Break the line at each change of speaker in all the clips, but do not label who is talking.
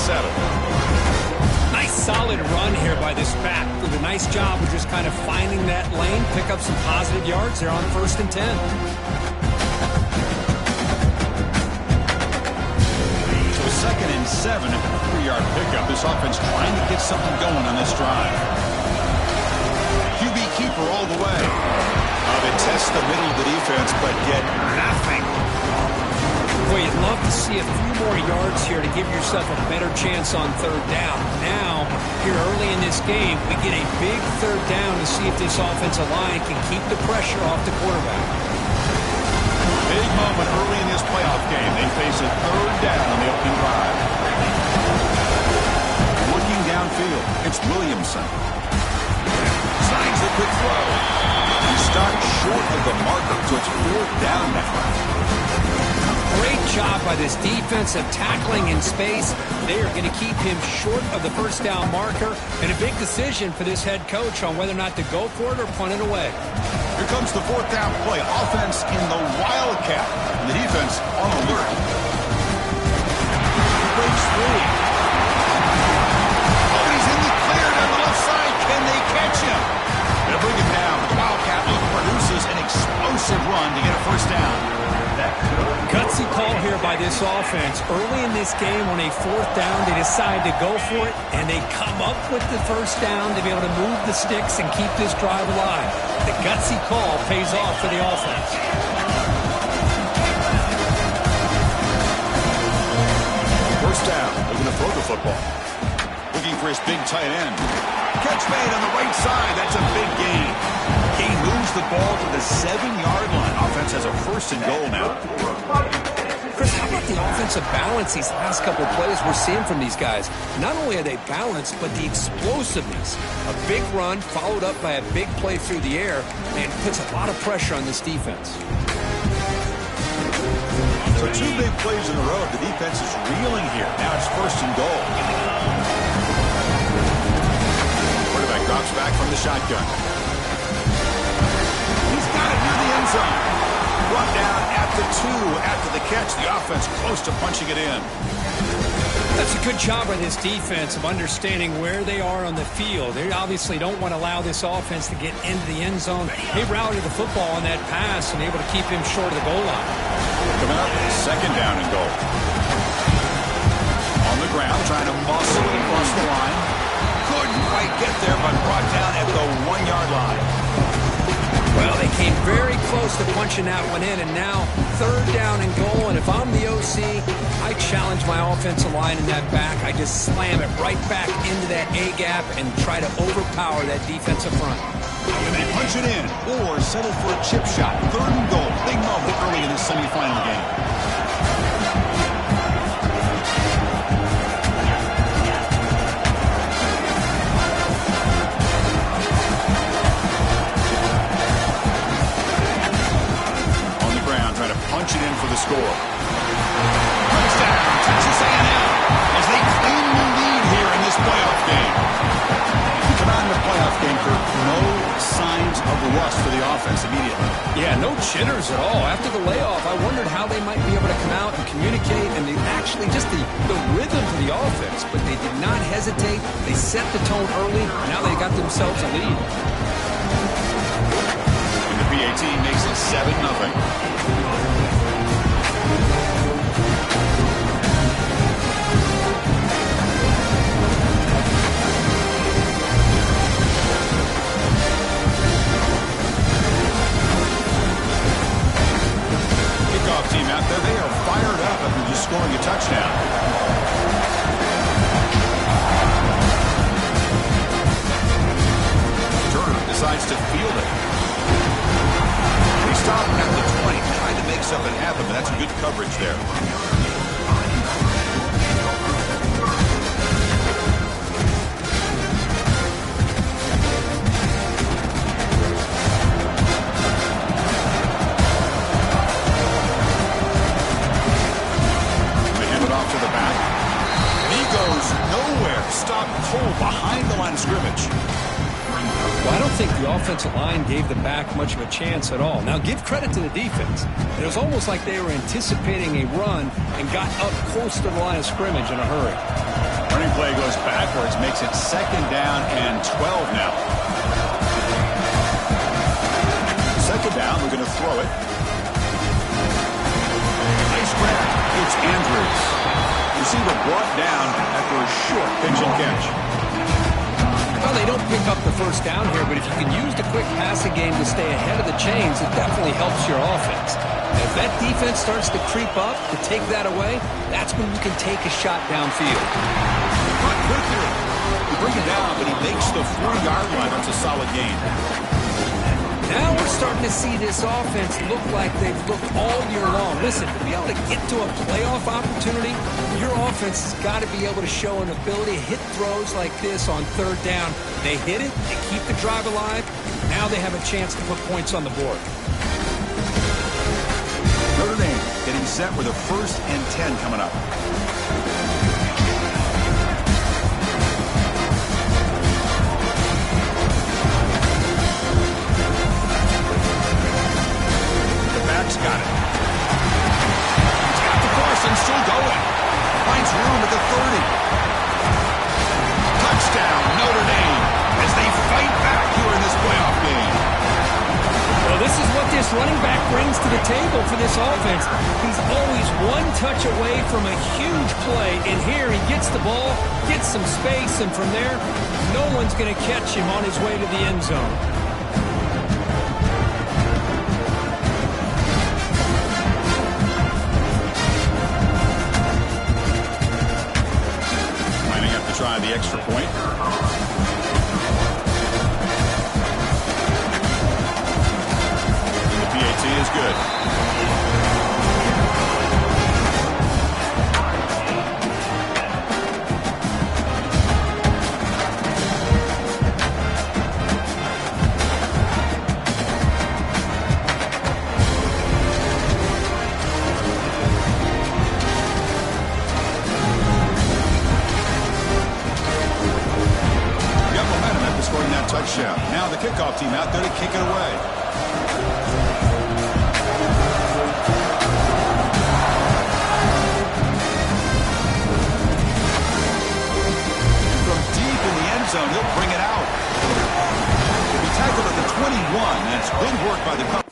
settle.
Nice solid run here by this back. Did a nice job of just kind of finding that lane, pick up some positive yards there on 1st and 10.
So 2nd and 7 at the 3-yard pickup. This offense trying to get something going on this drive. QB keeper all the way. They test the middle of the defense, but get nothing.
Boy, you'd love to see a few more yards here to give yourself a better chance on 3rd down. Now, here early in this game, we get a big 3rd down to see if this offensive line can keep the pressure off the quarterback.
Big moment early in this playoff game. They face a 3rd down on the opening drive. Looking downfield, it's Williamson. Signs the quick throw. He stopped short of the marker, so it's 4th down now.
Great job by this defense of tackling in space. They are going to keep him short of the 1st down marker, and a big decision for this head coach on whether or not to go for it or punt it away.
Here comes the 4th down play. Offense in the Wildcat. And the defense on alert. He breaks through. Oh, he's in the clear down the left side. Can they catch him? They'll bring him down. The Wildcat produces an explosive run to get a 1st down.
Gutsy call here by this offense. Early in this game on a 4th down, they decide to go for it, and they come up with the 1st down to be able to move the sticks and keep this drive alive. The gutsy call pays off for the offense.
1st down. Looking to throw the football. Looking for his big tight end. Catch made on the right side. That's a big gain. He moves the ball to the 7-yard line. Offense has a 1st and goal now.
Chris, how about the offensive balance these last couple of plays we're seeing from these guys? Not only are they balanced, but the explosiveness. A big run followed up by a big play through the air, and puts a lot of pressure on this defense.
So 2 big plays in a row. The defense is reeling here. Now it's 1st and goal. Quarterback drops back from the shotgun. He's got it near the end zone. Brought down at the 2 after the catch. The offense close to punching it in.
That's a good job by this defense of understanding where they are on the field. They obviously don't want to allow this offense to get into the end zone. They routed the football on that pass and able to keep him short of the goal line.
Coming up, 2nd down and goal. On the ground, trying to muscle it across the line. Couldn't quite get there, but brought down at the 1-yard line.
Well, they came very close to punching that one in, and now 3rd down and goal. And if I'm the OC, I challenge my offensive line in that back. I just slam it right back into that A-gap and try to overpower that defensive front.
And they punch it in or settle for a chip shot. 3rd and goal. Big moment early in this semifinal game. Punch it in for the score. Touchdown, Texas A&M, as they claim the lead here in this playoff game. Come out in the playoff game, Kirk. No signs of rust for the offense immediately.
Yeah, no jitters at all. After the layoff, I wondered how they might be able to come out and communicate, and actually just the rhythm to the offense. But they did not hesitate. They set the tone early. Now they got themselves a lead.
And the PAT makes it 7-0. Team out there, they are fired up after just scoring a touchdown. Turner decides to field it. He stopped at the 20, trying to make something happen, but that's good coverage there. Behind the line of scrimmage.
Well, I don't think the offensive line gave the back much of a chance at all. Now, give credit to the defense. It was almost like they were anticipating a run and got up close to the line of scrimmage in a hurry.
Running play goes backwards, makes it 2nd down and 12 now. 2nd down, we're going to throw it. Nice grab. It's Andrews. Receiver brought down after a short pitch and catch.
Well, they don't pick up the 1st down here, but if you can use the quick passing game to stay ahead of the chains, it definitely helps your offense. And if that defense starts to creep up to take that away, that's when you can take a shot downfield.
Cut quickly. You bring it down, but he makes the 40-yard line. That's a solid gain.
Now we're starting to see this offense look like they've looked all year long. Listen, to be able to get to a playoff opportunity, your offense has got to be able to show an ability to hit throws like this on 3rd down. They hit it, they keep the drive alive. Now they have a chance to put points on the board.
Notre Dame getting set with a 1st and 10 coming up. Got it. He's got the course and still going. Finds room at the 30. Touchdown, Notre Dame, as they fight back here in this playoff game.
Well, this is what this running back brings to the table for this offense. He's always one touch away from a huge play, and here he gets the ball, gets some space, and from there, no one's going to catch him on his way to the end zone.
Try the extra point. And the PAT is good. Touchdown. Now the kickoff team out there to kick it away. From deep in the end zone, he'll bring it out. He tackled at the 21. That's good work by the coach.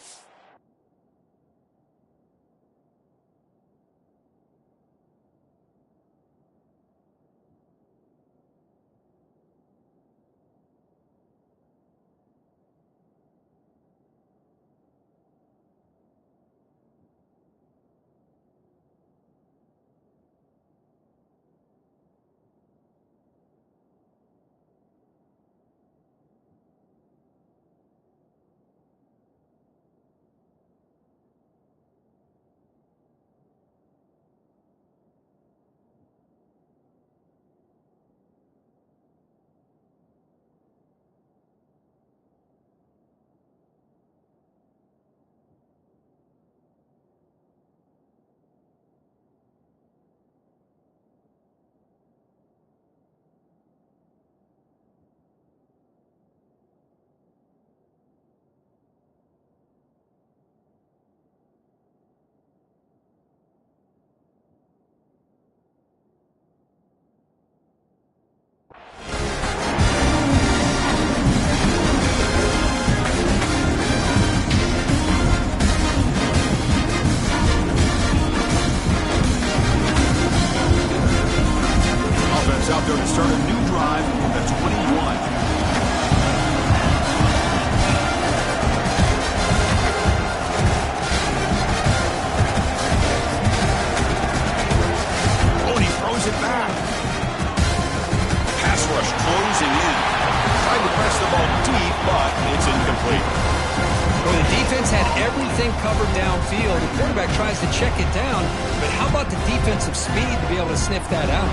covered downfield. The quarterback tries to check it down, but how about the defensive speed to be able to sniff that out?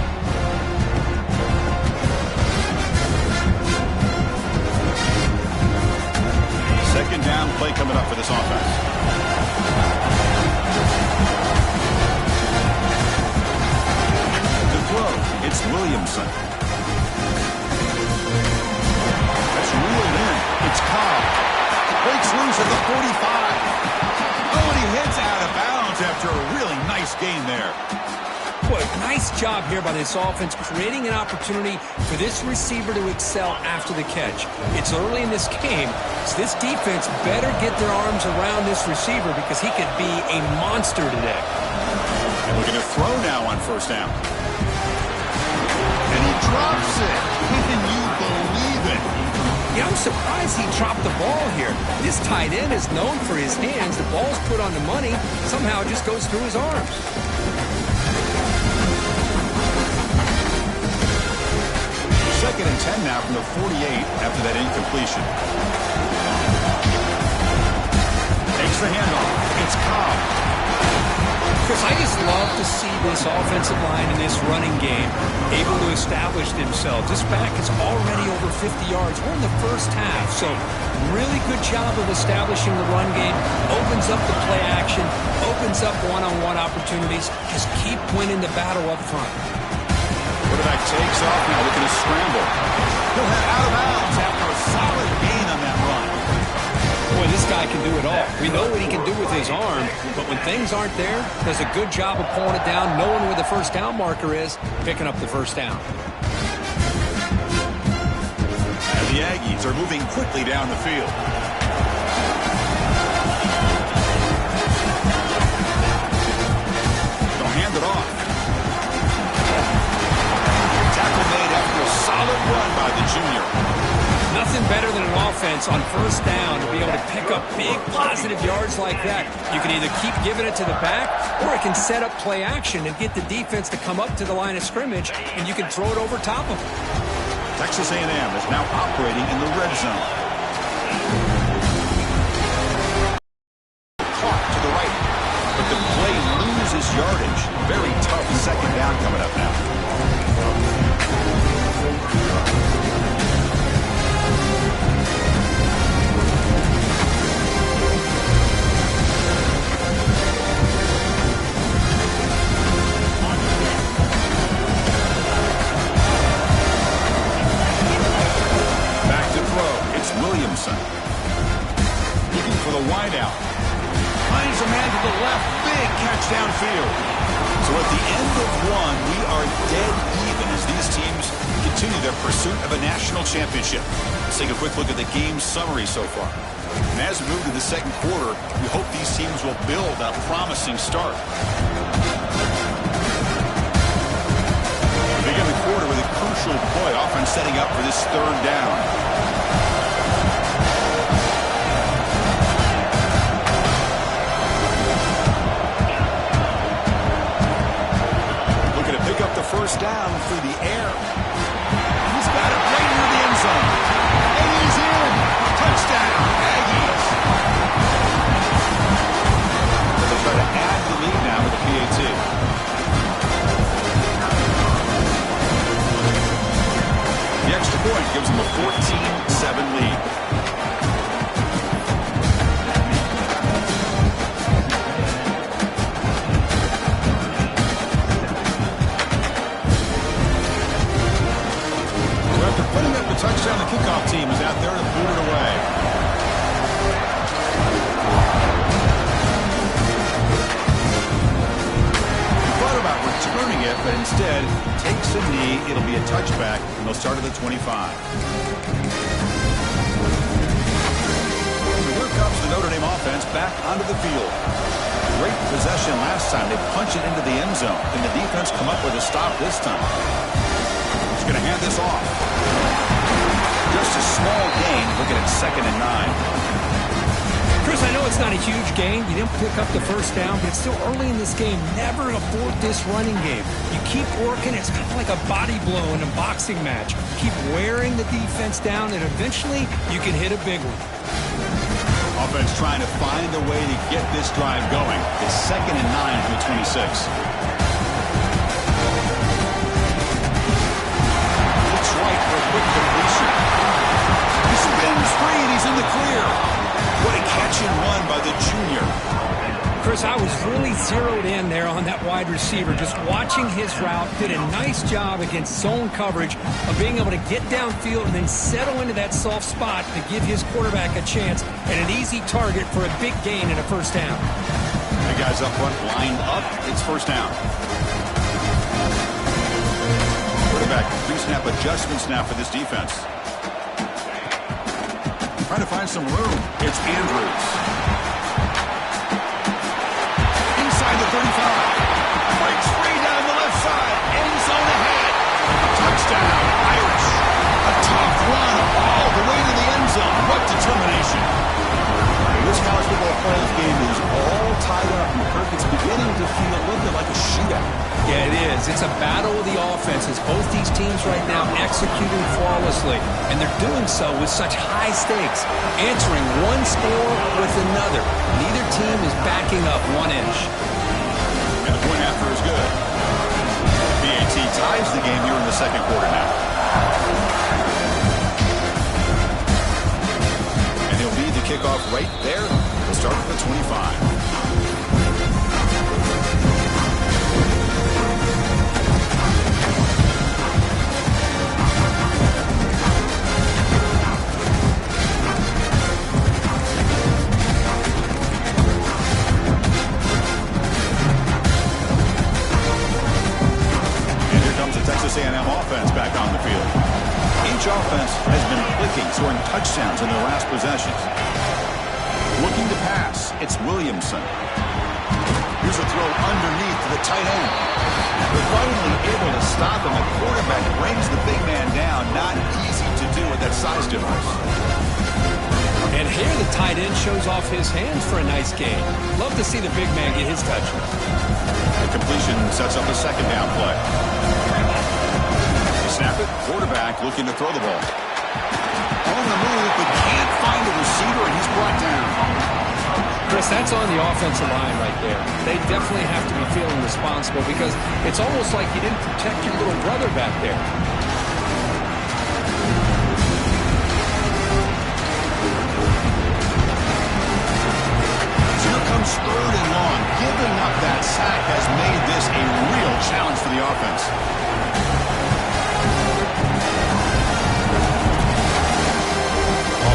Second down play coming up for this offense. The throw, it's Williamson. That's reeled in. It's Cobb. Breaks loose at the 45. Oh, and he hits out of bounds after a really nice gain there.
Boy, nice job here by this offense, creating an opportunity for this receiver to excel after the catch. It's early in this game, so this defense better get their arms around this receiver because he could be a monster today.
And looking to throw now on first down. And he drops it. Can you believe it?
Yeah, I'm surprised he dropped the ball here. This tight end is known for his hands. The ball's put on the money. Somehow it just goes through his arms.
Second and 10 now from the 48 after that incompletion. Takes the handoff. It's Cobb.
Chris, I just love to see this offensive line in this running game able to establish themselves. This back is already over 50 yards. We're in the first half, so really good job of establishing the run game. Opens up the play action, opens up one-on-one opportunities. Just keep winning the battle up front.
Quarterback takes off now, looking to scramble. He'll head out of bounds after a solid gain on that run.
Boy, this guy can do it all. We know what he can do with his arm, but when things aren't there, does a good job of pulling it down, knowing where the first down marker is, picking up the first down.
And the Aggies are moving quickly down the field. They'll hand it off. Tackle made after a solid run by the junior.
Nothing better than an offense on first down to be able to pick up big positive yards like that. You can either keep giving it to the back, or it can set up play action and get the defense to come up to the line of scrimmage, and you can throw it over top of them.
Texas A&M is now operating in the red zone. Caught to the right, but the play loses yardage. Very tough second down coming up now. Williamson. Looking for the wideout. Finds a man to the left. Big catch downfield. So at the end of one, we are dead even as these teams continue their pursuit of a national championship. Let's take a quick look at the game summary so far. And as we move to the second quarter, we hope these teams will build on a promising start. We begin the quarter with a crucial play, often setting up for this third down. First down through the air. He's got it right into the end zone. And he's in. Touchdown, Aggies. They'll try to add the lead now with the PAT. The extra point gives them a 14-7 lead. Touchdown, the kickoff team is out there to boot it away. He thought about returning it, but instead takes a knee. It'll be a touchback, and they'll start at the 25. So here comes the Notre Dame offense back onto the field. Great possession last time. They punch it into the end zone. Can the defense come up with a stop this time? He's going to hand this off. Just a small gain, looking at 2nd and 9.
Chris, I know it's not a huge gain. You didn't pick up the first down, but it's still early in this game. Never abort this running game. You keep working. It's kind of like a body blow in a boxing match. Keep wearing the defense down, and eventually you can hit a big one.
Offense trying to find a way to get this drive going. It's 2nd and 9 from the 26. Looks right for a quick completion. He spins free, and he's in the clear. What a catch and run by the junior.
Chris, I was really zeroed in there on that wide receiver, just watching his route. Did a nice job against zone coverage of being able to get downfield and then settle into that soft spot to give his quarterback a chance and an easy target for a big gain and a first down.
The guys up front lined up. It's first down. quarterback, pre-snap adjustments now for this defense. Trying to find some room. It's Andrews. Inside the 35. Breaks free down the left side. End zone ahead. Touchdown, Irish. A tough run all the way to the end zone. What determination. This college football playoff game is all tied up. And Kirk, it's beginning to feel a little bit like a shootout.
Yeah, it is. It's a battle of the offenses. Both these teams right now executing flawlessly, and they're doing so with such high stakes, answering one score with another. Neither team is backing up 1 inch.
And the point after is good. BAT ties the game here in the second quarter now. And he'll lead the kickoff right there. We'll start at the 25. Texas A&M offense back on the field. Each offense has been clicking, scoring touchdowns in their last possessions. Looking to pass, it's Williamson. Here's a throw underneath to the tight end. They're finally able to stop him. The quarterback brings the big man down. Not easy to do with that size difference.
And here the tight end shows off his hands for a nice gain. Love to see the big man get his touches.
The completion sets up a second down play. Snap it. Quarterback looking to throw the ball. On the move, but can't find the receiver, and he's brought down.
Chris, that's on the offensive line right there. They definitely have to be feeling responsible because it's almost like you didn't protect your little brother back there.
So here comes 3rd and long. Giving up that sack has made this a real challenge for the offense.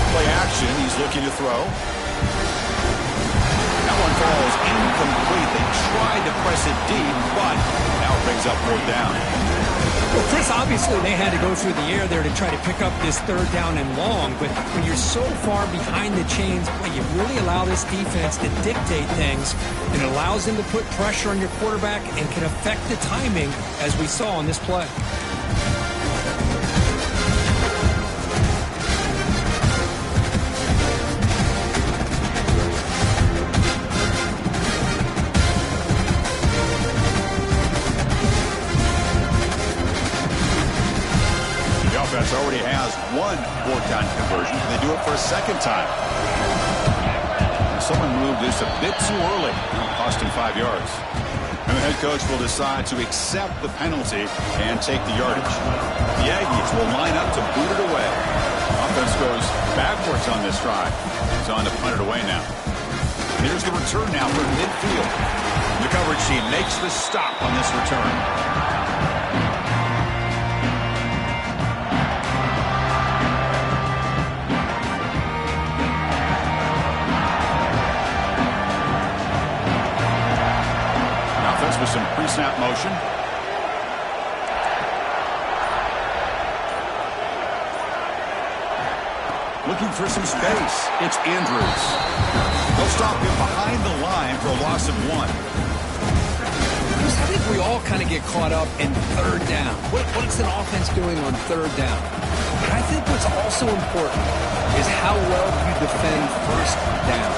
Play action. He's looking to throw. That one falls incomplete. They tried to press it deep, but now it brings up 4th down.
Well, Chris, obviously they had to go through the air there to try to pick up this 3rd down and long, but when you're so far behind the chains, boy, you really allow this defense to dictate things. It allows them to put pressure on your quarterback and can affect the timing, as we saw on this play.
Already has 1 4th-down conversion. Can they do it for a second time? Someone moved this a bit too early. Cost him 5 yards. And the head coach will decide to accept the penalty and take the yardage. The Aggies will line up to boot it away. Offense goes backwards on this drive. He's on to punt it away now. Here's the return now for midfield. The coverage team makes the stop on this return. With some pre-snap motion. Looking for some space. It's Andrews. They'll stop him behind the line for a loss of 1.
I think we all kind of get caught up in 3rd down. What's an offense doing on 3rd down? But I think what's also important is how well you defend 1st down.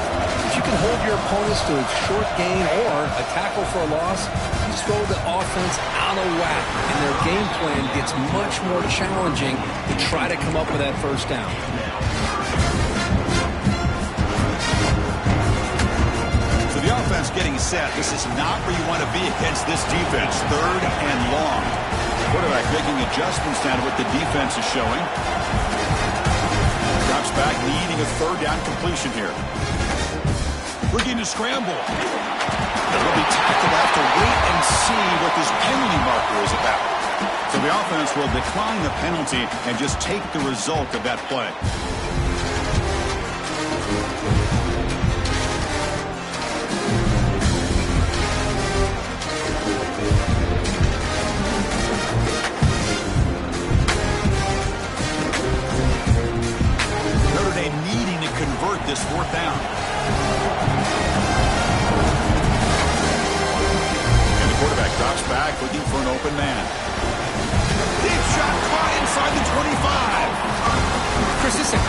If you can hold your opponents to a short gain or a tackle for a loss, you throw the offense out of whack, and their game plan gets much more challenging to try to come up with that 1st down.
So the offense getting set. This is not where you want to be against this defense. 3rd and long. Quarterback making adjustments now to what the defense is showing. Drops back, needing a 3rd down completion here. Looking to scramble. It'll be tackled. Have to wait and see what this penalty marker is about. So the offense will decline the penalty and just take the result of that play.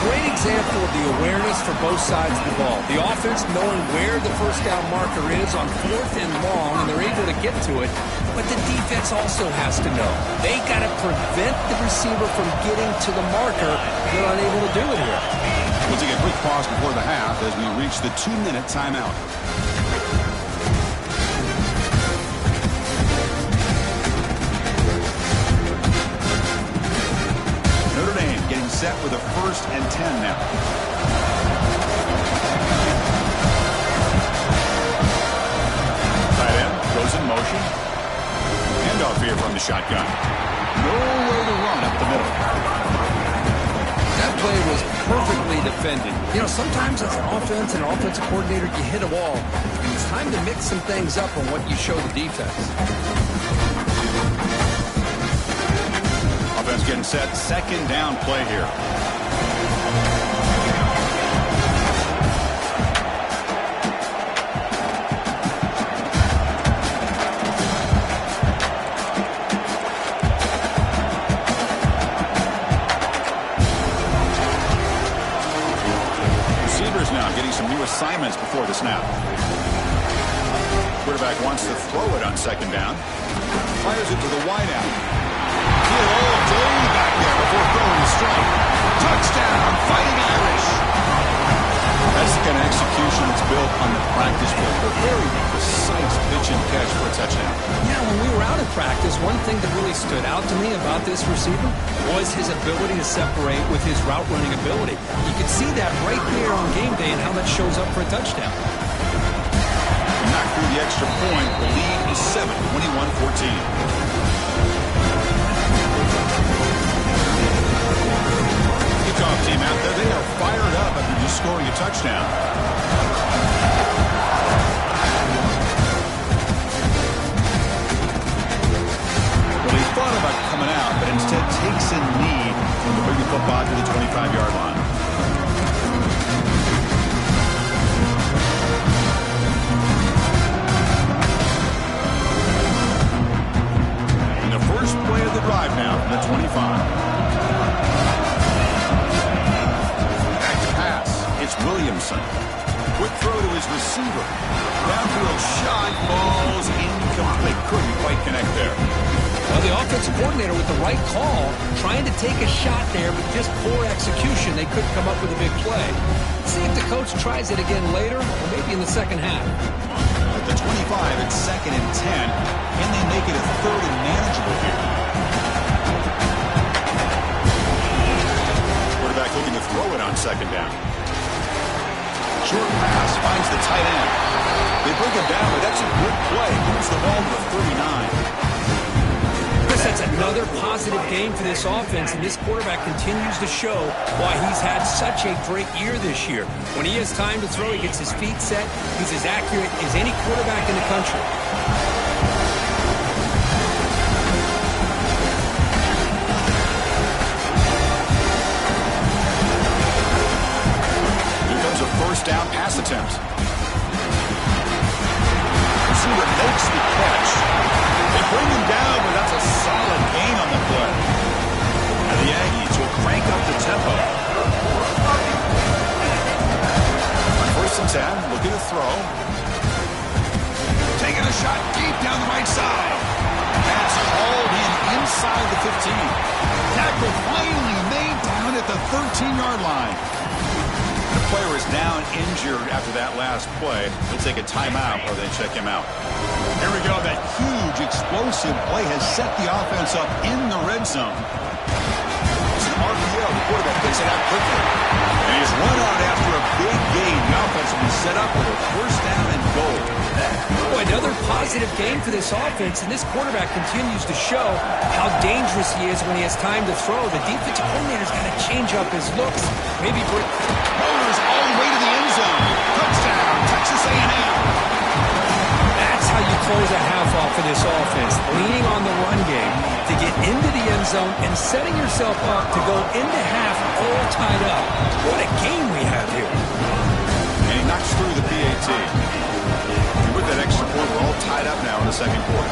great example of the awareness for both sides of the ball. The offense knowing where the first down marker is on 4th and long, and they're able to get to it. But the defense also has to know. They got to prevent the receiver from getting to the marker. They're unable to do it here.
We'll take a quick pause before the half as we reach the 2-minute timeout. Notre Dame getting set with a 1st and 10 now. Tight end goes in motion. Handoff here from the shotgun. Nowhere to run up the middle.
That play was perfectly defended. You know, sometimes as an offense and an offensive coordinator, you hit a wall. And it's time to mix some things up on what you show the defense.
Offense getting set. 2nd down play here. Now getting some new assignments before the snap. Quarterback wants to throw it on 2nd down. Fires it to the wideout. Feel all day back there before throwing the strike. Touchdown, Fighting Irish. That's the kind of execution that's built on the practice field. A very precise pitch and catch for a touchdown.
Yeah, when we were out of practice, one thing that really stood out to me about this receiver was his ability to separate with his route running ability. You could see that right there on game day and how that shows up for a touchdown.
Knock through the extra point. The lead is 7, 21-14. Kickoff team out there. They are fired up after just scoring a touchdown. Well, he thought about coming out, but instead takes a knee to bring the football to the 25-yard line. And the first play of the drive now from the 25. It's Williamson. Quick throw to his receiver. Downfield shot, falls incomplete. Couldn't quite connect there.
Well, the offensive coordinator with the right call, trying to take a shot there, but just poor execution. They couldn't come up with a big play. Let's see if the coach tries it again later, or maybe in the second half.
At the 25, it's 2nd and 10. Can they make it a 3rd and manageable here? Quarterback looking to throw it on 2nd down. Short pass finds the tight end. They bring him down, but that's a good play. Moves the ball to the 39.
Chris, that's another positive game for this offense, and this quarterback continues to show why he's had such a great year this year. When he has time to throw, he gets his feet set. He's as accurate as any quarterback in the country.
First down pass attempt. Receiver makes the catch. They bring him down, but that's a solid gain on the play. And the Aggies will crank up the tempo. On 1st and 10, looking to throw. Taking a shot deep down the right side. Pass hauled in inside the 15. Tackle finally made down at the 13-yard line. The player is down injured after that last play. They'll take a timeout while they check him out. Here we go. That huge explosive play has set the offense up in the red zone. It's an RPO. The quarterback picks it out quickly. And he's run out after a big gain. The offense will be set up with a 1st down and goal.
Boy, another positive game for this offense, and this quarterback continues to show how dangerous he is when he has time to throw. The defensive coordinator's got to change up his looks. Maybe
Motors all the way to the end zone. Touchdown, Texas A&M.
That's how you close a half off for this offense, leaning on the run game to get into the end zone and setting yourself up to go into half all tied up. What a game we have here.
And he knocks through the PAT. With that extra point, we're all tied up now in the 2nd quarter.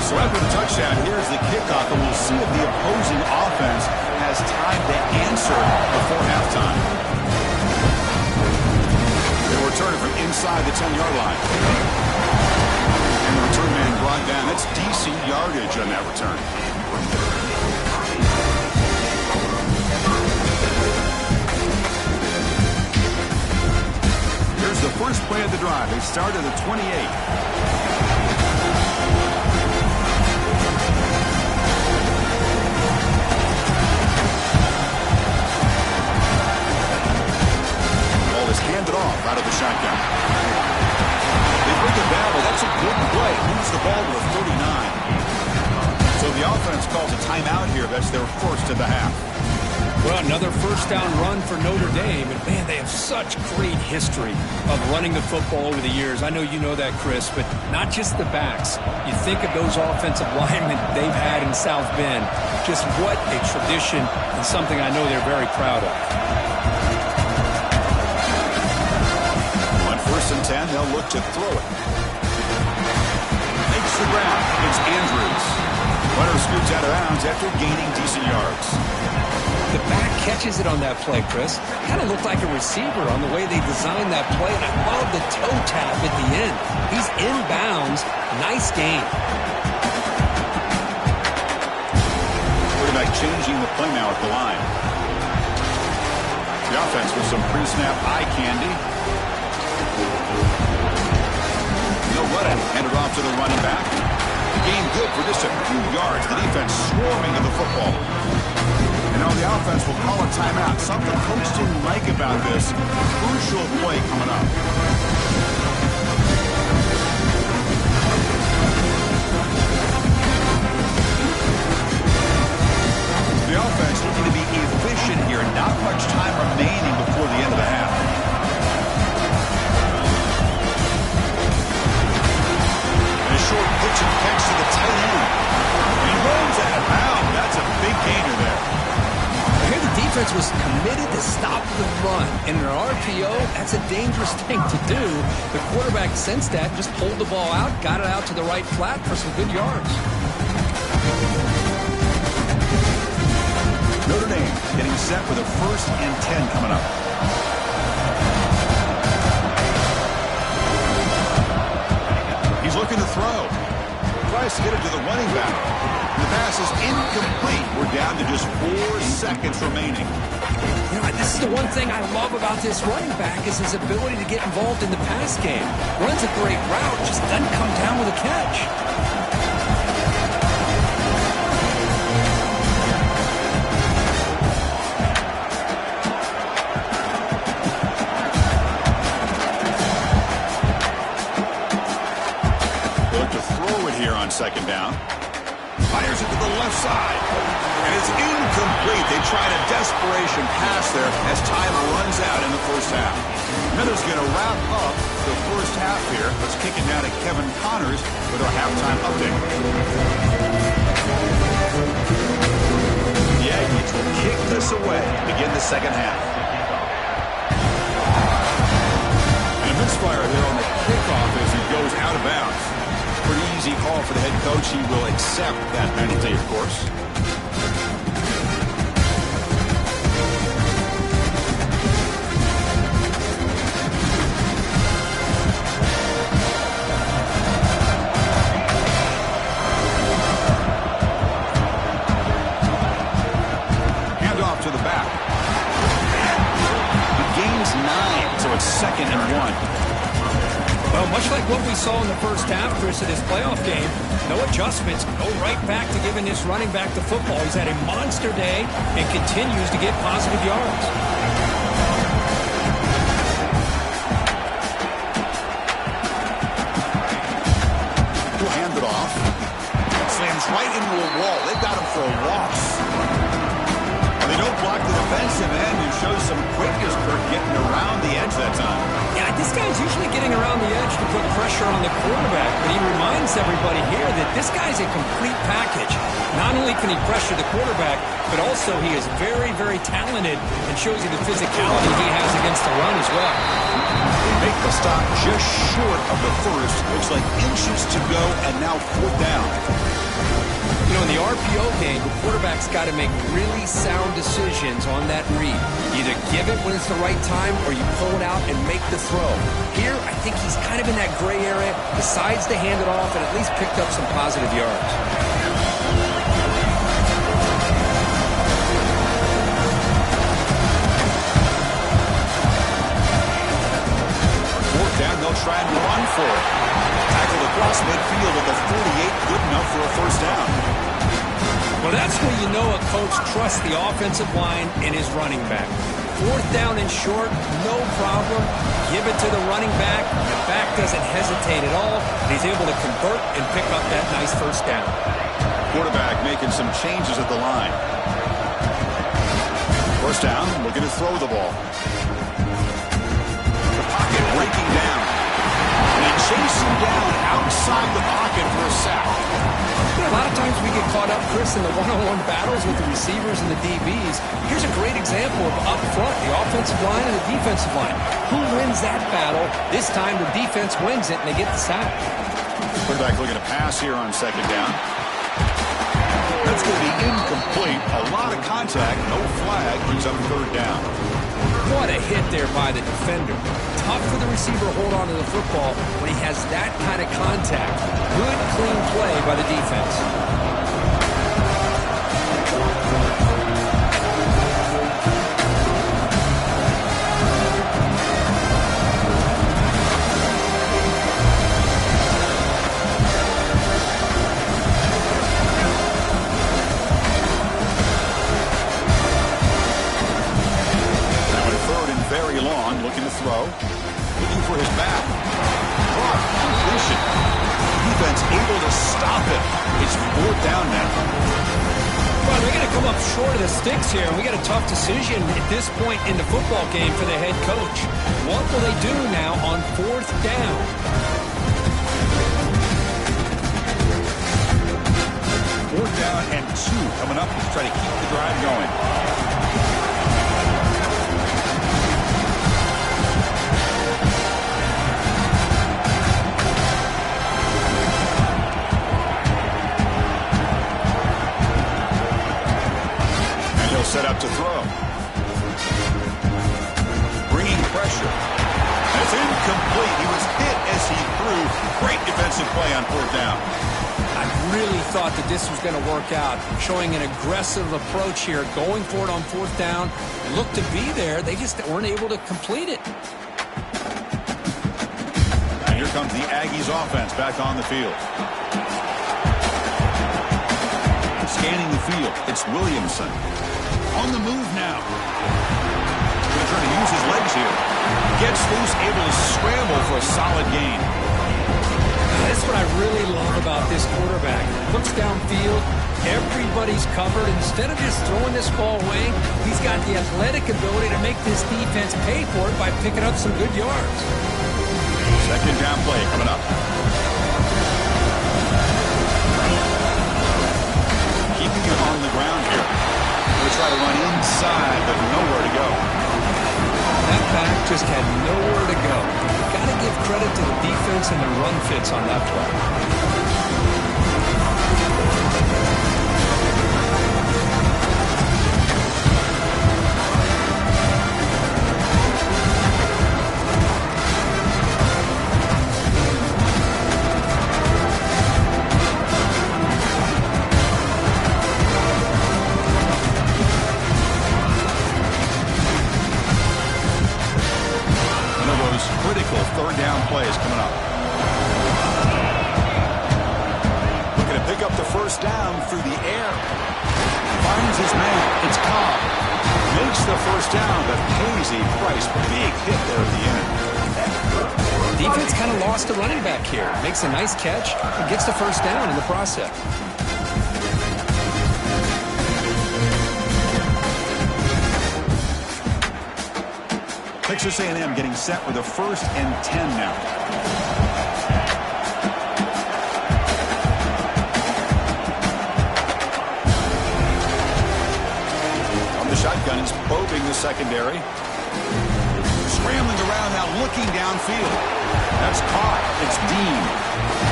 So after the touchdown, here's the kickoff, and we'll see if the opposing offense has time to answer before halftime. inside the 10-yard line. And the return man brought down. That's decent yardage on that return. Here's the first play of the drive. They start at the 28. Handed off out of the shotgun. They bring it down, but that's a good play. Moves the ball to the 39. So the offense calls a timeout here. That's their first of the half.
Well, another first down run for Notre Dame. And, man, they have such great history of running the football over the years. I know you know that, Chris, but not just the backs. You think of those offensive linemen they've had in South Bend. Just what a tradition and something I know they're very proud of.
First and 10, they'll look to throw it. Makes the ground. It's Andrews. Runner scoots out of bounds after gaining decent yards.
The back catches it on that play, Chris. Kind of looked like a receiver on the way they designed that play, and I love the toe tap at the end. He's inbounds. Nice game.
Quarterback changing the play now at the line. The offense with some pre-snap eye candy. No run, handed off to the running back. The game good for just a few yards. The defense swarming to the football. And now the offense will call a timeout. Something coach didn't like about this. Crucial play coming up. The offense looking to be efficient here. Not much time remaining before the end of the half. Short pitch and catch to the tight end. He runs out of bounds. That's a big gainer there.
Here the defense was committed to stop the run. In an RPO, that's a dangerous thing to do. The quarterback sensed that, just pulled the ball out, got it out to the right flat for some good yards.
Notre Dame getting set for the 1st and 10 coming up. He's looking to throw. Tries to get it to the running back. The pass is incomplete. We're down to just 4 seconds remaining.
You know, this is the one thing I love about this running back is his ability to get involved in the pass game. Runs a great route, just doesn't come down with a catch.
Second down. Fires it to the left side. And it's incomplete. They tried a desperation pass there as time runs out in the first half. Miller's going to wrap up the first half here. Let's kick it now to Kevin Connors with our halftime update. The Aggies will kick this away to begin the second half. And a misfire here on the kickoff as he goes out of bounds. Pretty easy call for the head coach. He will accept that penalty, of course. Handoff to the back. He gains 9, so it's 2nd and 1.
Well, much like what we saw in the first half, Chris, of this playoff game, no adjustments. Go right back to giving this running back the football. He's had a monster day and continues to get positive yards.
He'll hand it off. Slams right into a wall. They've got him for a loss. They don't block the defensive end and show some quickness for getting around the edge that time.
Yeah, this guy's usually getting around the edge to put pressure on the quarterback, but he reminds everybody here that this guy's a complete package. Not only can he pressure the quarterback, but also he is very, very talented and shows you the physicality he has against the run as well.
They make the stop just short of the first. Looks like inches to go, and now 4th down.
You know, in the RPO game, the quarterback's got to make really sound decisions on that read. Either give it when it's the right time or you pull it out and make the throw. Here, I think he's kind of in that gray area, decides to hand it off and at least picked up some positive yards.
Fourth down, they'll try and run for it. Tackled across midfield at the 48, good enough for a first down.
Well, that's where you know a coach trusts the offensive line and his running back. Fourth down and short, no problem. Give it to the running back. The back doesn't hesitate at all. He's able to convert and pick up that nice first down.
Quarterback making some changes at the line. First down, looking to throw the ball. The pocket breaking down. And they chase him down outside the pocket for a sack.
A lot of times we get caught up, Chris, in the one-on-one battles with the receivers and the DBs. Here's a great example of up front, the offensive line and the defensive line. Who wins that battle? This time the defense wins it, and they get the sack.
Quarterback looking to pass here on second down. That's going to be incomplete. A lot of contact, no flag, brings up third down.
What a hit there by the defender. Tough for the receiver to hold on to the football when he has that kind of contact. Good, clean play by the defense.
Very long, looking to throw. Looking for his back. Caught, completion. Defense able to stop it. It's fourth down now.
Well, they're going to come up short of the sticks here, and we got a tough decision at this point in the football game for the head coach. What will they do now on fourth down?
Fourth down and 2 coming up to try to keep the drive going. Set up to throw. Bringing pressure. That's incomplete. He was hit as he threw. Great defensive play on fourth down.
I really thought that this was going to work out. Showing an aggressive approach here. Going for it on fourth down. Looked to be there. They just weren't able to complete it.
And here comes the Aggies offense back on the field. Scanning the field. It's Williamson. On the move now. Going to try to use his legs here. Gets loose, able to scramble for a solid gain.
That's what I really love about this quarterback. Looks downfield. Everybody's covered. Instead of just throwing this ball away, he's got the athletic ability to make this defense pay for it by picking up some good yards.
Second down play coming up. Keeping it on the ground here. We'll try to run inside, but nowhere to go.
That back just had nowhere to go. Got to give credit to the defense and the run fits on that play.
Critical third down plays coming up. Looking to pick up the first down through the air. Finds his man. It's Cobb. Makes the first down, but pays a price. Big hit there at the end.
Defense kind of lost a running back here. Makes a nice catch and gets the first down in the process.
Texas A&M getting set with a 1st and 10 now. From the shotgun, he's probing the secondary. scrambling around now, looking downfield. That's caught. It's Dean.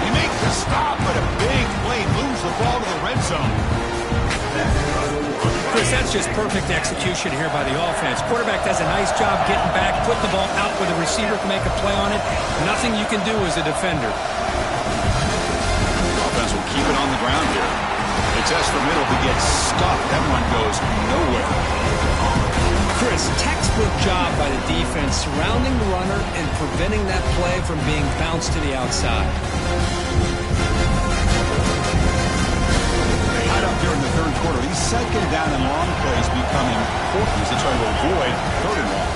He makes the stop, but a big play moves the ball to the red zone.
Chris, that's just perfect execution here by the offense. Quarterback does a nice job getting back, put the ball out where the receiver can make a play on it. Nothing you can do as a defender.
The offense will keep it on the ground here. They test the middle, but gets stuck. That run goes nowhere.
Chris, textbook job by the defense surrounding the runner and preventing that play from being bounced to the outside.
They hide up here in the third quarter. These second down and long plays become important as they try to avoid third and long.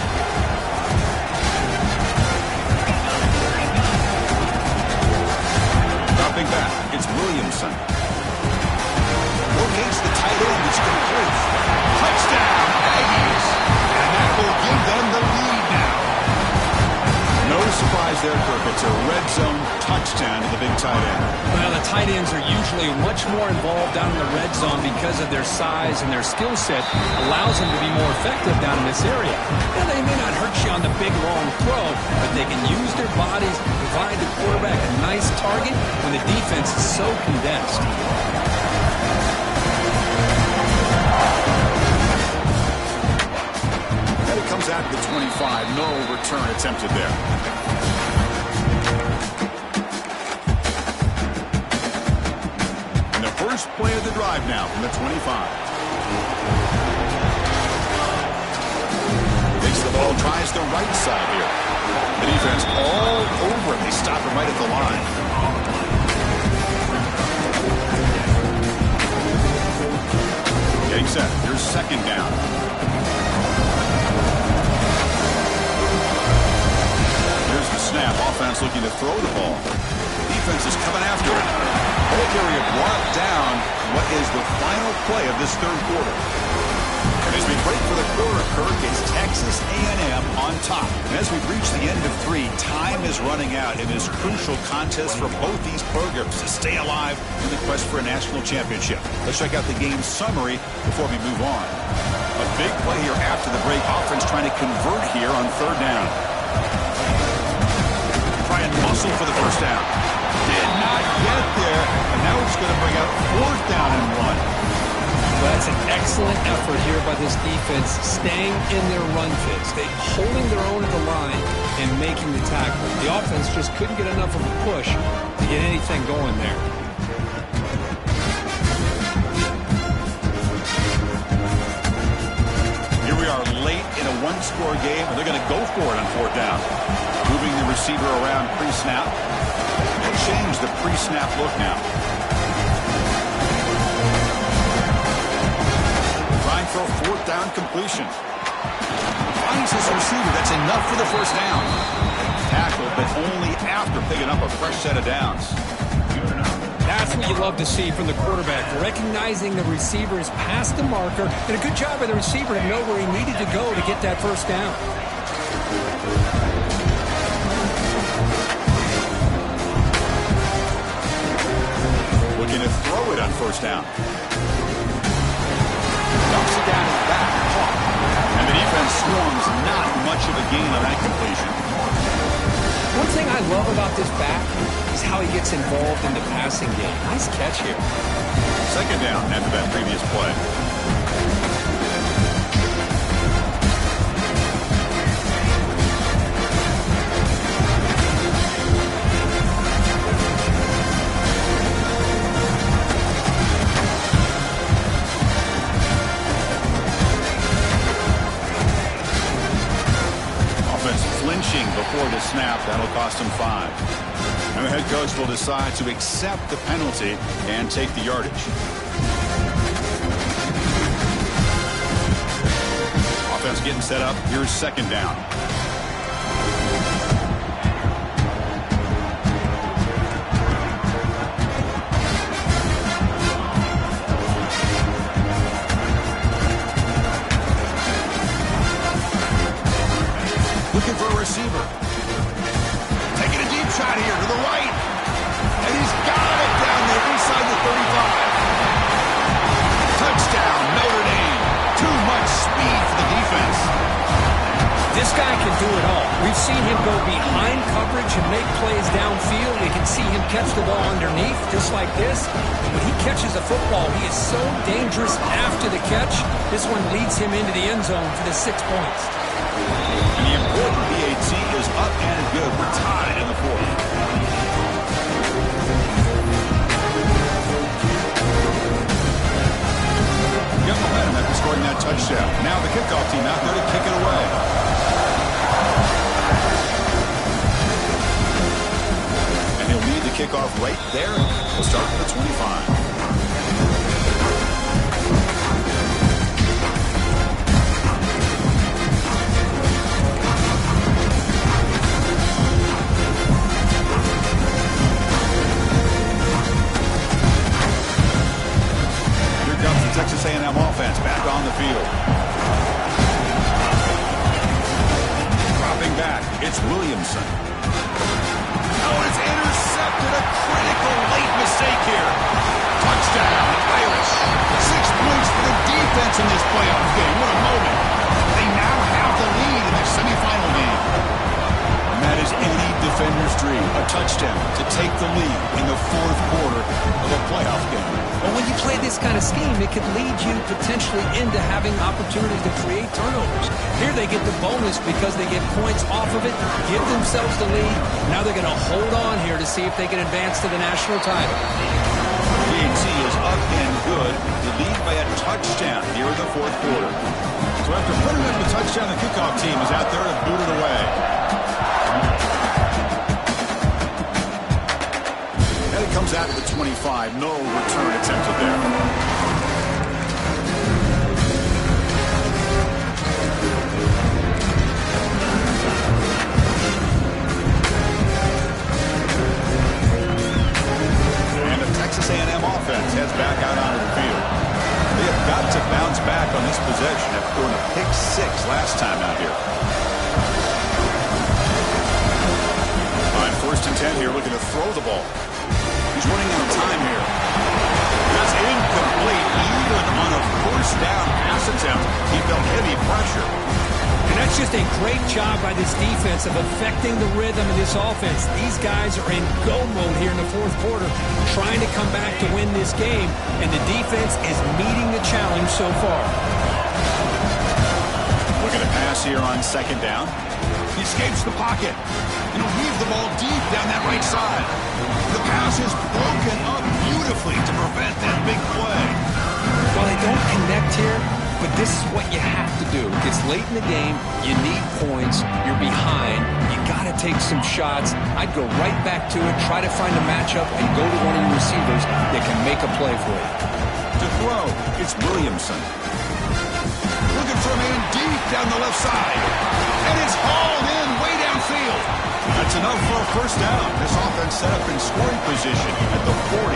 Dropping back, it's Williamson. Locates the tight end. It's complete. Touchdown, Aggies. And that will give them the lead now. No surprise there, Kirk. It's a red zone touchdown to the big tight end.
Well, the tight ends are usually much more involved down in the red zone because of their size and their skill set allows them to be more effective down in this area. Now, they may not hurt you on the big, long throw, but they can use their bodies to provide the quarterback a nice target when the defense is so condensed.
Comes out to the 25. No return attempted there. And the first play of the drive now from the 25. Takes the ball, tries the right side here. The defense all over it. They stop him right at the line. Getting set. Here's second down. Snap. Offense looking to throw the ball. Defense is coming after it. Whole area brought down. What is the final play of this third quarter? And as we break for the quarter, Kirk, is Texas A&M on top. And as we've reached the end of three, time is running out in this crucial contest for both these programs to stay alive in the quest for a national championship. Let's check out the game summary before we move on. A big play here after the break. Offense trying to convert here on third down. Try and muscle for the first down. Did not get there, and now it's going to bring up fourth down and 1.
Well, that's an excellent effort here by this defense, staying in their run fits. They holding their own at the line and making the tackle. The offense just couldn't get enough of a push to get anything going there.
Here we are late in a one-score game, and they're going to go for it on fourth down. Moving the receiver around pre-snap. They'll change the pre-snap look now. Trying for a fourth down completion. Finds his receiver. That's enough for the first down. Tackle, but only after picking up a fresh set of downs.
That's what you love to see from the quarterback, recognizing the receiver is past the marker, and a good job by the receiver to know where he needed to go to get that first down.
Looking to throw it on first down. Dumps it down and back. And the defense swarms. Not much of a gain on that completion.
One thing I love about this back is how he gets involved in the passing game. Nice catch here.
Second down after that previous play. Before the snap, that'll cost him 5. And the head coach will decide to accept the penalty and take the yardage. Offense getting set up. Here's second down. Looking for a receiver. Taking a deep shot here to the right. And he's got it down there inside the 35. Touchdown, Notre Dame. Too much speed for the defense.
This guy can do it all. We've seen him go behind coverage and make plays downfield. We can see him catch the ball underneath, just like this. When he catches a football, he is so dangerous after the catch. This one leads him into the end zone for the 6 points.
And the important PAT is up and good. We're tied in the fourth. Got momentum after scoring that touchdown. Now the kickoff team out there to kick it away. And he'll lead the kickoff right there. We'll start with the 25. Texas A&M offense back on the field. Dropping back, it's Williamson. Oh, it's intercepted. A critical late mistake here. Touchdown, Irish. 6 points for the defense in this playoff game. What a moment. They now have the lead in their semifinal game. And that is any defender's dream. A touchdown to take the lead in the fourth quarter of a playoff game.
Well, when you play this kind of scheme, it could lead you potentially into having opportunities to create turnovers. Here they get the bonus because they get points off of it, give themselves the lead. Now they're going to hold on here to see if they can advance to the national title.
PAT is up and good. They lead by a touchdown here in the fourth quarter. So after putting up the touchdown, the kickoff team is out there to boot it away. And it comes out to the 25. No return attempted there. And the Texas A&M offense heads back out onto the field. They have got to bounce back on this possession after throwing a pick 6 last time out here. On 1st and 10 here, looking to throw the ball. He's running out of time here. That's incomplete. Even on a 1st down pass attempt, he felt heavy pressure.
And that's just a great job by this defense of affecting the rhythm of this offense. These guys are in go mode here in the fourth quarter, trying to come back to win this game, and the defense is meeting the challenge so far.
Looking to pass here on 2nd down. He escapes the pocket. And he'll leave the ball deep down that right side. The pass is broken up beautifully to prevent that big play.
Well, they don't connect here, but this is what you have to do. It's late in the game. You need points. You're behind. You got to take some shots. I'd go right back to it, try to find a matchup, and go to one of your receivers that can make a play for you.
To throw, it's Williamson. Looking for a man deep down the left side. And it's hauled in way downfield. That's enough for a 1st down. This offense set up in scoring position at the 40.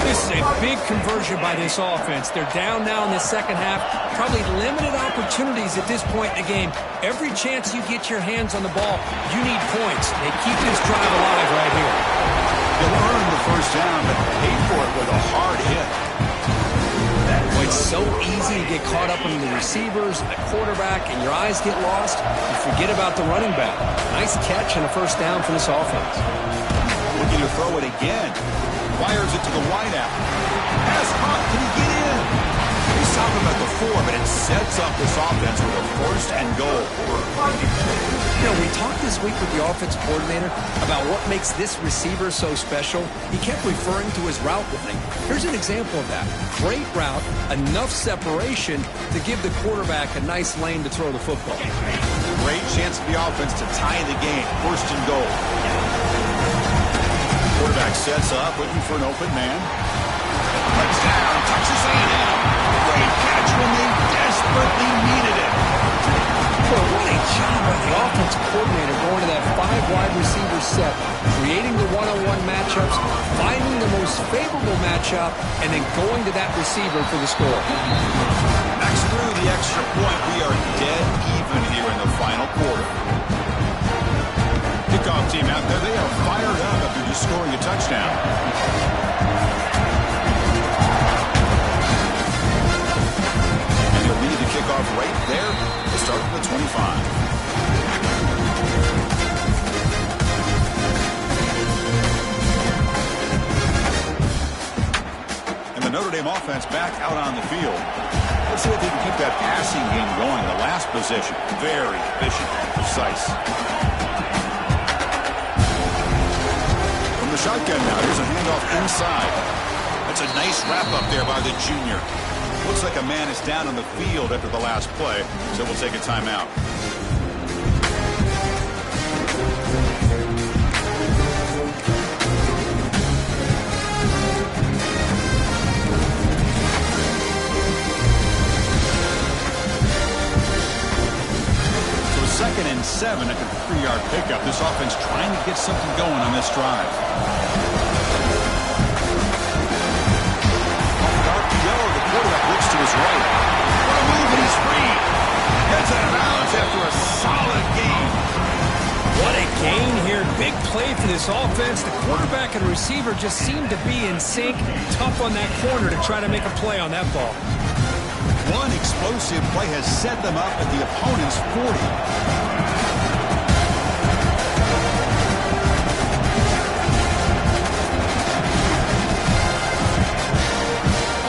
This is a big conversion by this offense. They're down now in the second half. Probably limited opportunities at this point in the game. Every chance you get your hands on the ball, you need points. They keep this drive alive right here.
They'll earn the 1st down, but pay for it with a hard hit.
It's so easy to get caught up in the receivers, the quarterback, and your eyes get lost. You forget about the running back. Nice catch and a 1st down for this offense.
Looking to throw it again. Fires it to the wideout. Pass caught. Can he get in? He's talking about the 4, but it sets up this offense with a 1st and goal.
You know, we talked this week with the offense coordinator about what makes this receiver so special. He kept referring to his route running. Here's an example of that. Great route, enough separation to give the quarterback a nice lane to throw the football.
Great chance for the offense to tie the game. 1st and goal. Quarterback sets up, looking for an open man. Touchdown, Texas A&M. Great catch when they desperately needed it.
Well, what a job by the offensive coordinator going to that 5 wide receiver set, creating the one-on-one matchups, finding the most favorable matchup, and then going to that receiver for the score.
Next through the extra point, we are dead even here in the final quarter. Kickoff team out there, they are fired up after just scoring a touchdown. And they'll lead the kickoff right there to start from the 25. Notre Dame offense back out on the field. Let's see if they can keep that passing game going. The last possession, very efficient and precise. From the shotgun now, here's a handoff inside. That's a nice wrap up there by the junior. Looks like a man is down on the field after the last play, so we'll take a timeout. Second and 7 at the 3-yard pickup. This offense trying to get something going on this drive. Off the RPO, the quarterback looks to his right. What a move, and he's free. Gets out of bounds after a solid gain.
What a gain here. Big play for this offense. The quarterback and receiver just seem to be in sync. Tough on that corner to try to make a play on that ball.
One explosive play has set them up at the opponent's 40.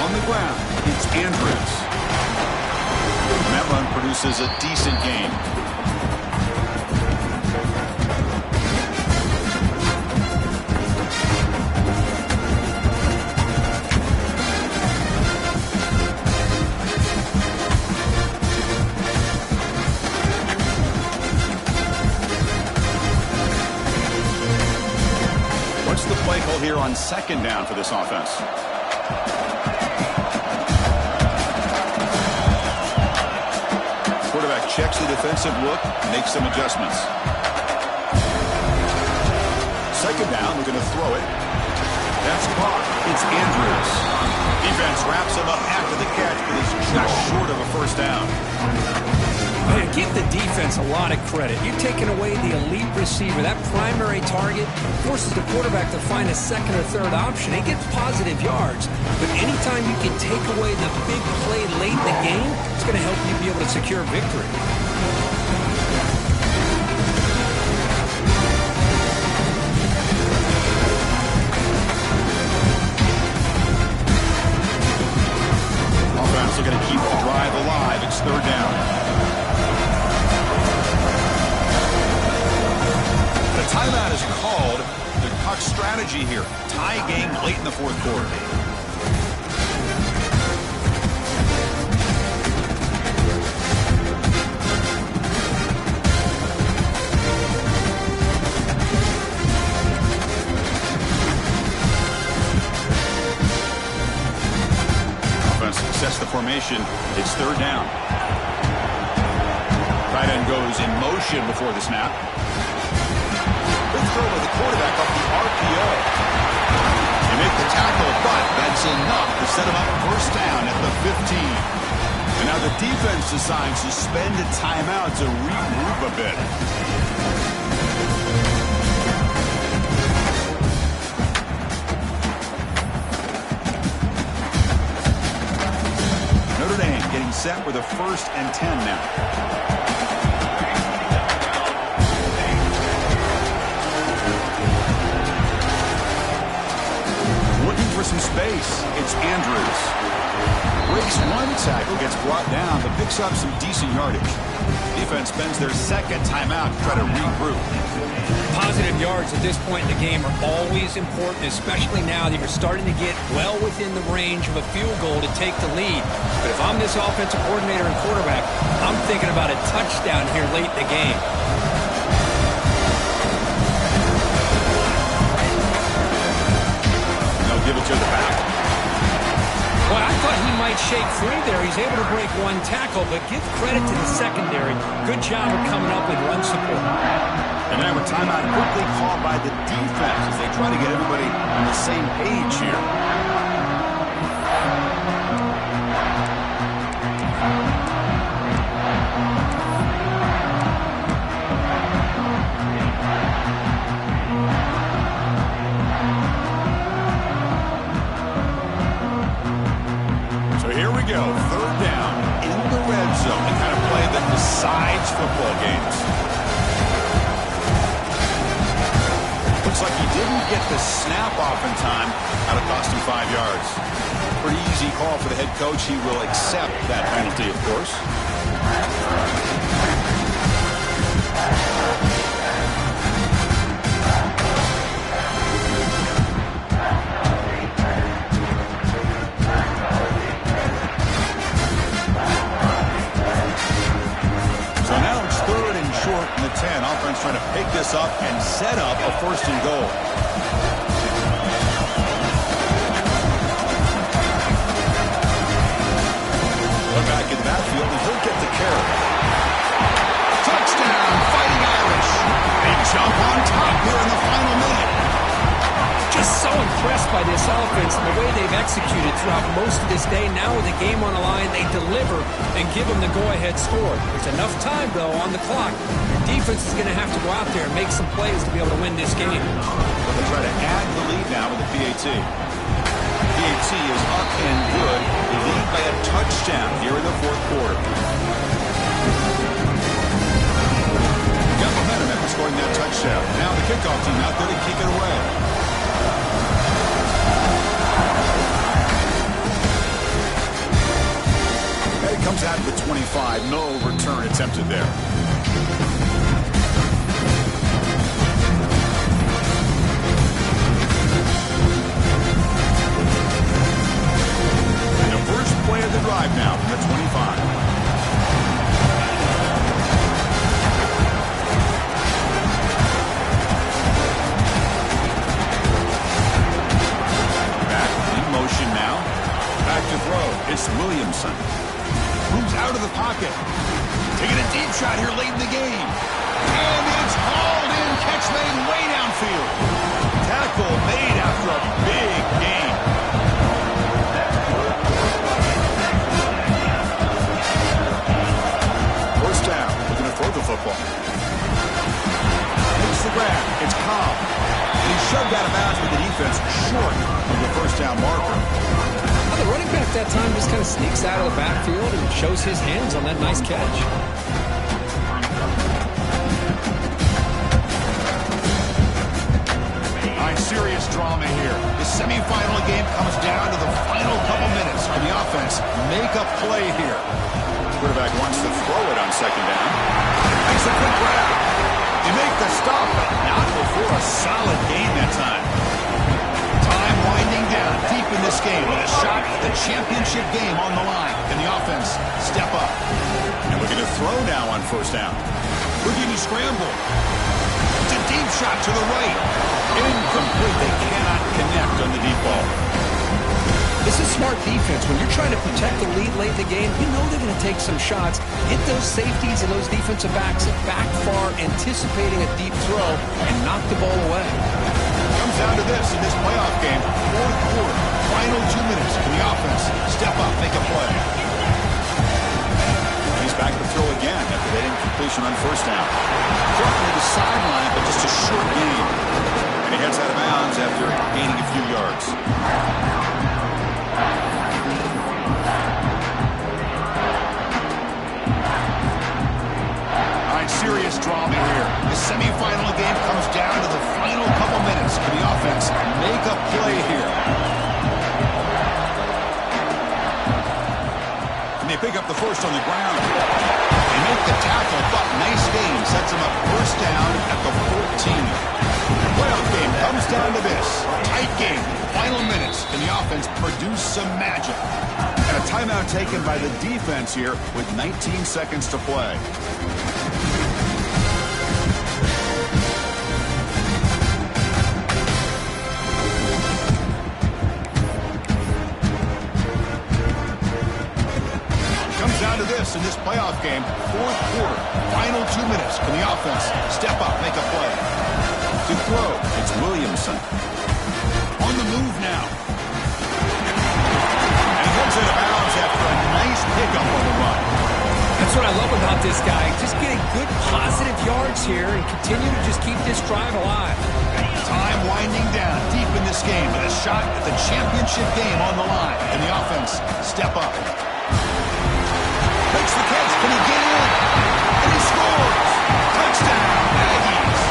On the ground, it's Andrews. That run produces a decent gain. Here on second down for this offense. Quarterback checks the defensive look, makes some adjustments. Second down, they're going to throw it. That's caught. It's Andrews. Defense wraps him up after the catch, but he's just short of a first down.
Man, give the defense a lot of credit. You're taking away the elite receiver. That primary target forces the quarterback to find a second or third option. He gets positive yards. But anytime you can take away the big play late in the game, it's going to help you be able to secure victory.
Offense are going to keep the drive alive. It's third down. The timeout is called. The Cuck strategy here. Tie game late in the fourth quarter. Offense sets the formation. It's third down. Tight end goes in motion before the snap. Good throw by the quarterback off the RPO. They make the tackle, but that's enough to set him up first down at the 15. And now the defense decides to spend a timeout to regroup a bit. Notre Dame getting set with a 1st and 10 now. For some space, it's Andrews. Breaks one tackle, gets brought down, but picks up some decent yardage. Defense spends their second timeout to try to regroup.
Positive yards at this point in the game are always important, especially now that you're starting to get well within the range of a field goal to take the lead. But if I'm this offensive coordinator and quarterback, I'm thinking about a touchdown here late in the game.
Give it to the back.
Well, I thought he might shake free there. He's able to break one tackle, but give credit to the secondary. Good job of coming up with run support.
And now a timeout quickly called by the defense as they try to get everybody on the same page here. Go. Third down in the red zone. The kind of play that decides football games. Looks like he didn't didn't get the snap off in time. That'll cost him 5 yards. Pretty easy call for the head coach. He will accept that penalty, of course. So now it's 3rd and short in the 10. Offense trying to pick this up and set up a 1st and goal. Back in the backfield, and he'll get the carry. Touchdown, Fighting Irish. They jump on top here in the final minute.
Just so impressed by this offense and the way they've executed throughout most of this day. Now with the game on the line, they deliver and give them the go-ahead score. There's enough time, though, on the clock. Your defense is going to have to go out there and make some plays to be able to win this game.
Well, they try to add the lead now with the PAT. PAT is up and good. They lead by a touchdown here in the 4th quarter. Got momentum after scoring that touchdown. Now the kickoff team out there to kick it away. And it comes out with 25. No return attempted there. Play of the drive now from the 25. Back in motion now. Back to throw. It's Williamson. Moves out of the pocket. Taking a deep shot here late in the game. And it's hauled in. Catch made way downfield. Tackle made after a big gain. The football. Takes the grab. It's Cobb. And he's shoved out of bounds with the defense short of the 1st down marker.
Well, the running back that time just kind of sneaks out of the backfield and shows his hands on that nice catch.
Serious drama here. The semifinal game comes down to the final couple minutes for the offense. Make a play here. Quarterback wants to throw it on 2nd down. Makes a quick grab. They make the stop, but not before a solid gain that time. Time winding down deep in this game with a shot at the championship game on the line. Can the offense step up? And looking to throw now on 1st down. Houdini scramble. It's a deep shot to the right. Incomplete. They cannot connect on the deep ball.
This is smart defense. When you're trying to protect the lead late in the game, you know they're going to take some shots, hit those safeties and those defensive backs back far, anticipating a deep throw, and knock the ball away.
Comes down to this in this playoff game. 4th quarter, final 2 minutes. Can the offense step up, make a play? He's back to throw again after that incompletion on 1st down. Thrown to the sideline, but just a short gain. And he heads out of bounds after gaining a few yards. Serious drama here. The semifinal game comes down to the final couple minutes. Can the offense make a play here? And they pick up the 1st on the ground. They make the tackle, but nice gain. Sets them up 1st down at the 14. The playoff game comes down to this. Tight game. Final minutes. Can the offense produce some magic? And a timeout taken by the defense here with 19 seconds to play. Down to this in this playoff game, 4th quarter, final 2 minutes. Can the offense step up, make a play? To throw, it's Williamson. On the move now. And he heads out of bounds after a nice pickup on the run.
That's what I love about this guy. Just getting good positive yards here and continue to just keep this drive alive.
Time winding down deep in this game with a shot at the championship game on the line. Can the offense step up? Makes the catch. Can he get in? And he scores. Touchdown, Aggies.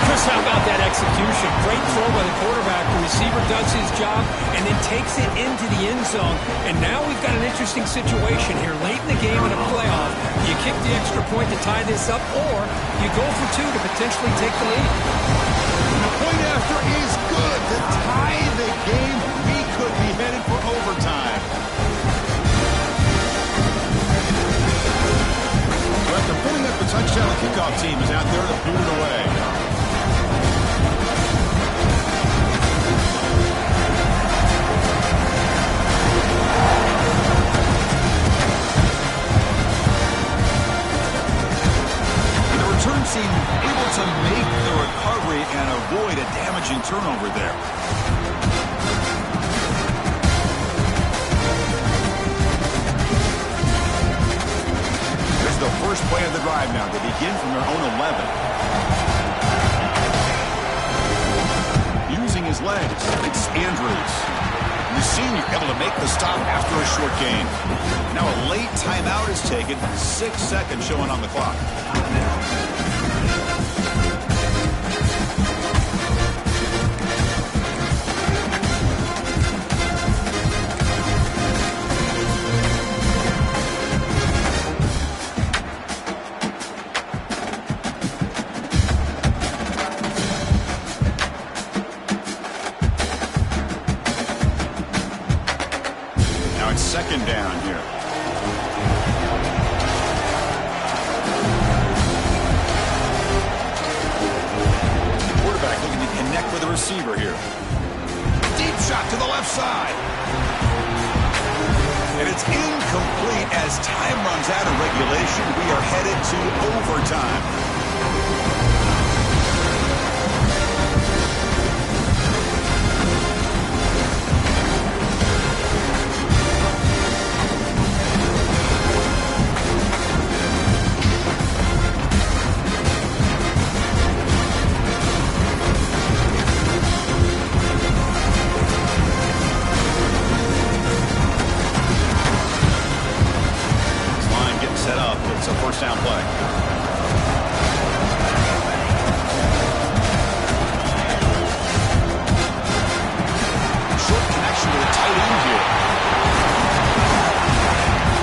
Chris, how about that execution. Great throw by the quarterback. The receiver does his job and then takes it into the end zone. And now we've got an interesting situation here. Late in the game in a playoff, you kick the extra point to tie this up, or you go for two to potentially take the lead.
The point after is good to tie the game. We could be headed for overtime. So after putting up the touchdown, the kickoff team is out there to boot it away. Return team able to make the recovery and avoid a damaging turnover there. This is the first play of the drive now. They begin from their own 11. Using his legs, it's Andrews. The senior able to make the stop after a short gain. Now a late timeout is taken. 6 seconds showing on the clock. Second down here. Quarterback looking to connect with the receiver here. Deep shot to the left side. And it's incomplete as time runs out of regulation. We are headed to overtime. It's a first down play. Short connection to the tight end here.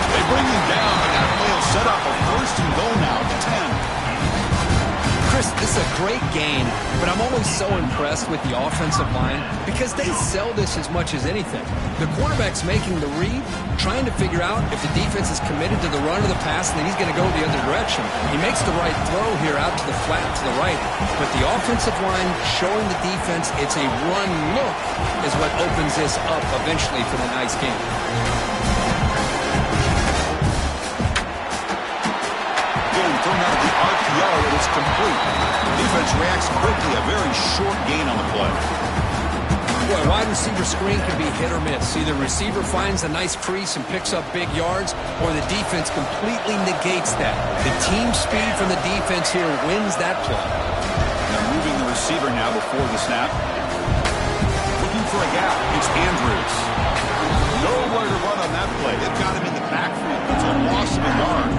They bring him down, and that play will set up a first and goal now to 10.
Chris, this is a great game, but I'm always so impressed with the offensive line because they sell this as much as anything. The quarterback's making the read, trying to figure out if the defense is committed to the run or the pass, and then he's going to go the other direction. He makes the right throw here out to the flat to the right, but the offensive line showing the defense it's a run look is what opens this up eventually for the nice game.
Thrown out of the RPO, and it's complete. The defense reacts quickly, a very short gain on the play.
Boy, wide receiver screen can be hit or miss. Either receiver finds a nice crease and picks up big yards, or the defense completely negates that. The team speed from the defense here wins that play.
They're moving the receiver now before the snap. Looking for a gap. It's Andrews. Nowhere to run on that play. They've got him in the backfield. It's a loss of a yard.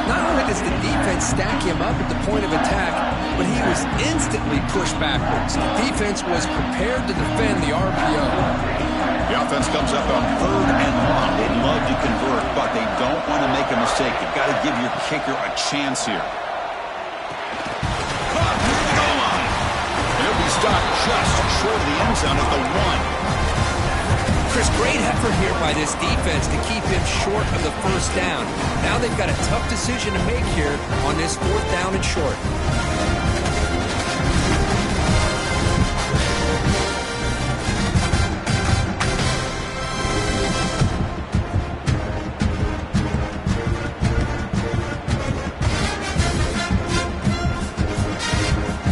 Not only does the defense stack him up at the point of attack, but he was instantly pushed backwards. The defense was prepared to defend the RPO.
The offense comes up on 3rd and long. They'd love to convert, but they don't want to make a mistake. You've got to give your kicker a chance here. Caught near the goal line. And he'll be stopped just short of the end zone at the 1.
Chris, great effort here by this defense to keep him short of the first down. Now they've got a tough decision to make here on this 4th down and short.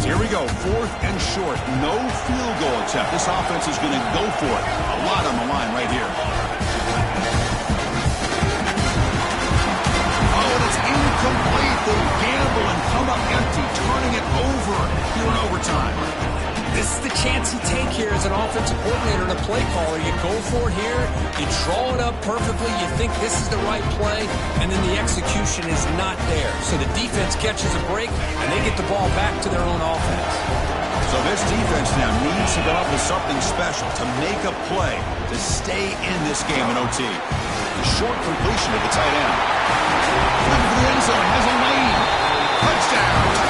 Here we go, 4th and short. No field goal attempt. This offense is going to go for it. A lot on the line right here. Oh, and it's incomplete. They gamble and come up empty, turning it over here in overtime.
This is the chance stance you take here as an offensive coordinator and a play caller. You go for it here, you draw it up perfectly, you think this is the right play, and then the execution is not there. So the defense catches a break, and they get the ball back to their own offense.
So this defense now needs to come up with something special to make a play to stay in this game in OT. The short completion to the tight end. Looking for the end zone, has a lane. Touchdown!